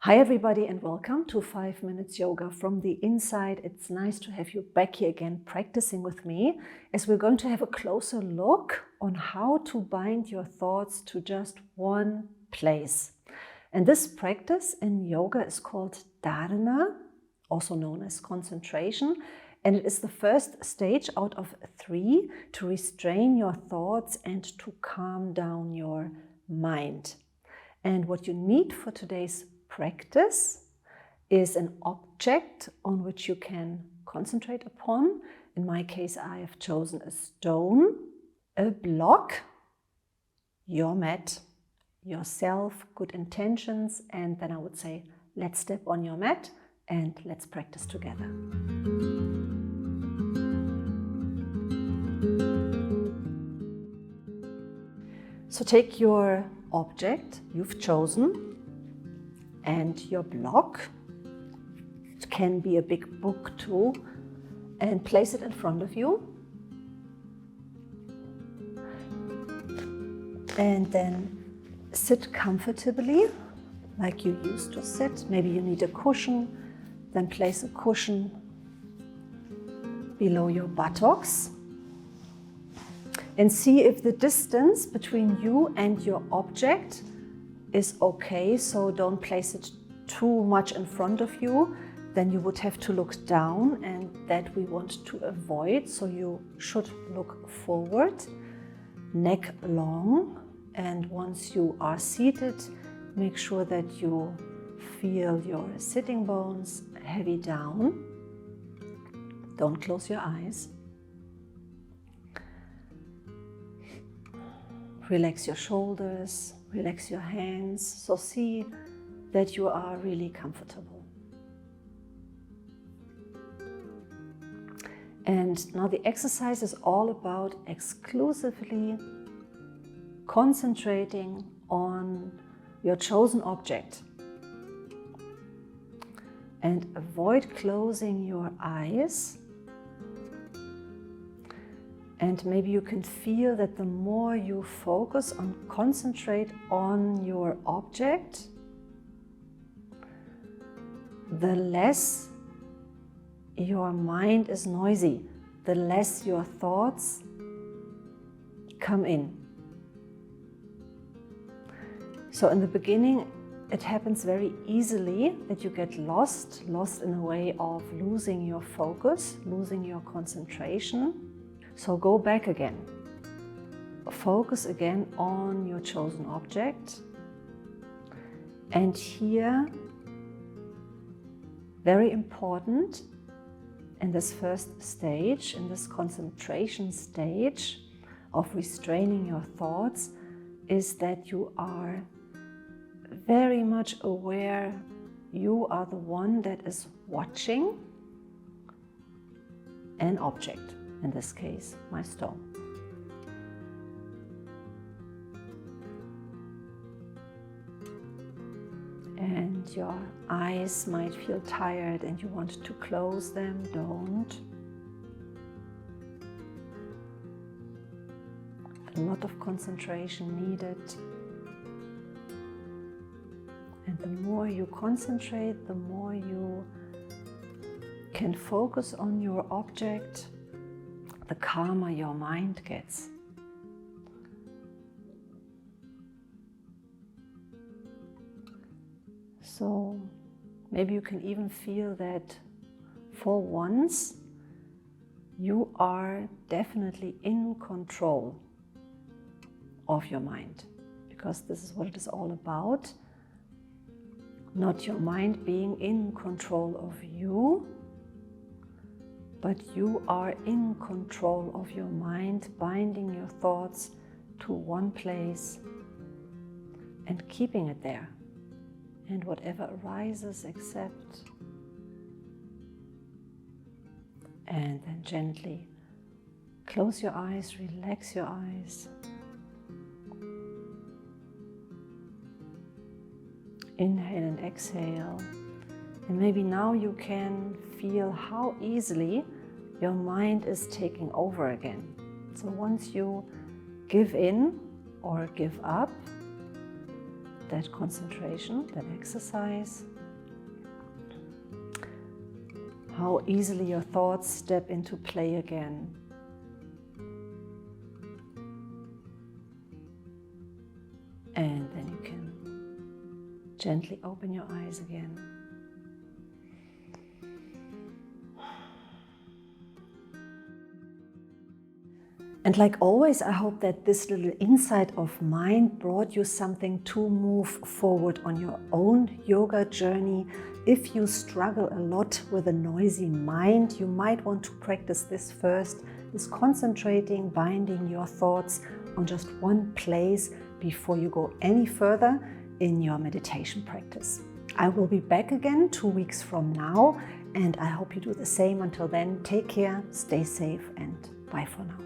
Hi everybody and welcome to 5 Minutes Yoga from the Inside. It's nice to have you back here again practicing with me as we're going to have a closer look on how to bind your thoughts to just one place. And this practice in yoga is called Dharãnã, also known as concentration. And it is the first stage out of 3 to restrain your thoughts and to calm down your mind. And what you need for today's practice is an object on which you can concentrate upon. In my case, I have chosen a stone, a block, your mat, yourself, good intentions, and then I would say, let's step on your mat and let's practice together. So take your object you've chosen and your block. It can be a big book too, and place it in front of you. And then sit comfortably like you used to sit. Maybe you need a cushion, then place a cushion below your buttocks. And see if the distance between you and your object is okay, so don't place it too much in front of you. Then you would have to look down, and that we want to avoid, so you should look forward, neck long. And once you are seated, make sure that you feel your sitting bones heavy down. Don't close your eyes. Relax your shoulders, relax your hands, so see that you are really comfortable. And now the exercise is all about exclusively concentrating on your chosen object. And avoid closing your eyes. And maybe you can feel that the more you focus on, concentrate on your object, the less your mind is noisy, the less your thoughts come in. So in the beginning, it happens very easily that you get lost in a way of losing your focus, losing your concentration. So go back again. Focus again on your chosen object. And here, very important in this first stage, in this concentration stage of restraining your thoughts, is that you are very much aware you are the one that is watching an object. In this case, my stone. And your eyes might feel tired and you want to close them. Don't. A lot of concentration needed. And the more you concentrate, the more you can focus on your object, the calmer your mind gets. So maybe you can even feel that for once you are definitely in control of your mind, because this is what it is all about. Not your mind being in control of you, but you are in control of your mind, binding your thoughts to one place and keeping it there. And whatever arises, accept. And then gently close your eyes, relax your eyes. Inhale and exhale. And maybe now you can feel how easily your mind is taking over again. So once you give in or give up, that concentration, that exercise. How easily your thoughts step into play again. And then you can gently open your eyes again. And like always, I hope that this little insight of mine brought you something to move forward on your own yoga journey. If you struggle a lot with a noisy mind, you might want to practice this first, this concentrating, binding your thoughts on just one place before you go any further in your meditation practice. I will be back again 2 weeks from now, and I hope you do the same. Until then, take care, stay safe, and bye for now.